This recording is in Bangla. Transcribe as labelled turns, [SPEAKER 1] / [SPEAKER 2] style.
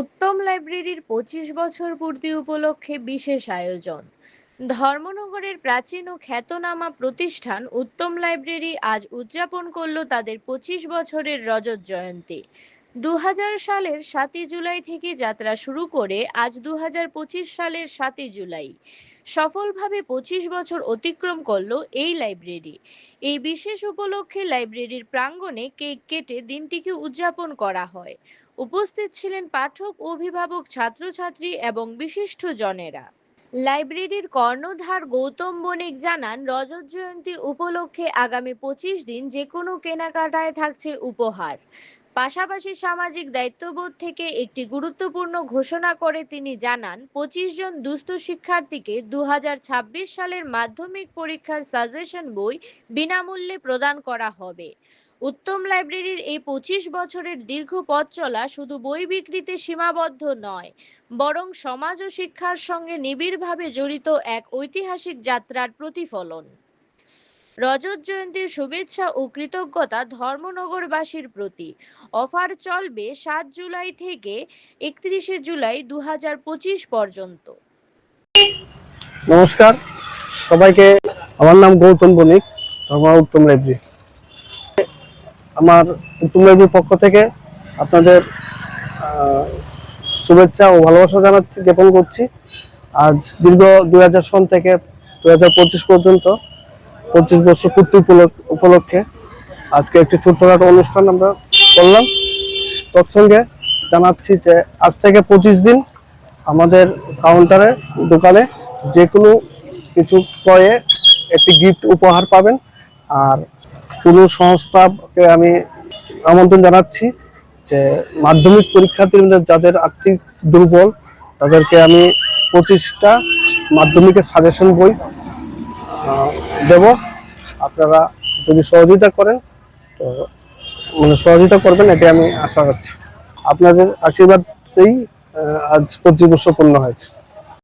[SPEAKER 1] উত্তম লাইব্রেরির ২৫ বছর পূর্তি উপলক্ষে বিশেষ আয়োজন। ধর্মনগরের প্রাচীন ও খ্যাতনামা প্রতিষ্ঠান উত্তম লাইব্রেরি আজ উদযাপন করল তাদের ২৫ বছরের রজত জয়ন্তী। ২০০০ সালের ৭ই জুলাই থেকে যাত্রা শুরু করে আজ ২০২৫ সালের ৭ই জুলাই সফলভাবে ২৫ বছর অতিক্রম করল এই লাইব্রেরি। এই বিশেষ উপলক্ষে লাইব্রেরির প্রাঙ্গণে কেক কেটে দিনটিকে উদযাপন করা হয়। উপস্থিত ছিলেন পাঠক, অভিভাবক, ছাত্রছাত্রী এবং বিশিষ্ট জনেরা। লাইব্রেরির কর্ণধার গৌতম বণিক জানান, রজত জয়ন্তী উপলক্ষে আগামী ২৫ দিন যে কোনো কেনাকাটায় থাকছে উপহার। পাশাপাশি সামাজিক দায়িত্ববোধ থেকে একটি গুরুত্বপূর্ণ ঘোষণা করে তিনি জানান, ২৫ জন দুস্থ শিক্ষার্থীকে ২০২৬ সালের মাধ্যমিক পরীক্ষার সাজেশন বই বিনামূল্যে প্রদান করা হবে। উত্তম লাইব্রেরির এই ২৫ বছরের দীর্ঘ পথ চলা শুধু বই বিক্রিতে সীমাবদ্ধ নয়, বরং সমাজ ও শিক্ষার সঙ্গে নিবিড়ভাবে জড়িত এক ঐতিহাসিক যাত্রার প্রতিফলন। রজত জয়ন্তীর শুভেচ্ছা ও কৃতজ্ঞতা ধর্মনগরবাসীর প্রতি। অফার চলবে ৭ জুলাই থেকে ৩১ জুলাই ২০২৫ পর্যন্ত।
[SPEAKER 2] নমস্কার সবাইকে, আমার নাম গৌতম বণিক, আমার উত্তম লাইব্রেরি। আমার উত্তম লাইব্রেরির পক্ষ থেকে আপনাদের শুভেচ্ছা ও ভালোবাসা জ্ঞাপন করছি। আজ দীর্ঘ ২০০০ সন থেকে ২০২৫ পর্যন্ত ২৫ বছর পূর্তি উপলক্ষে আজকে একটি ছোট্টখাটো অনুষ্ঠান আমরা করলাম। তৎসঙ্গে জানাচ্ছি যে আজ থেকে ২৫ দিন আমাদের কাউন্টারে, দোকানে যে কোনো কিছু ক্রয়ে একটি গিফট উপহার পাবেন। আর কোনো সংস্থাকে আমি আমন্ত্রণ জানাচ্ছি যে মাধ্যমিক পরীক্ষার্থীদের যাদের আর্থিক দুর্বল তাদেরকে আমি ২৫টা মাধ্যমিকের সাজেশন বই দেব। আপনারা যদি সহযোগিতা করেন তো সহযোগিতা করবেন, এটি আমি আশা করছি। আপনাদের আশীর্বাদেই আজ ২৫ বছর পূর্ণ হয়েছে।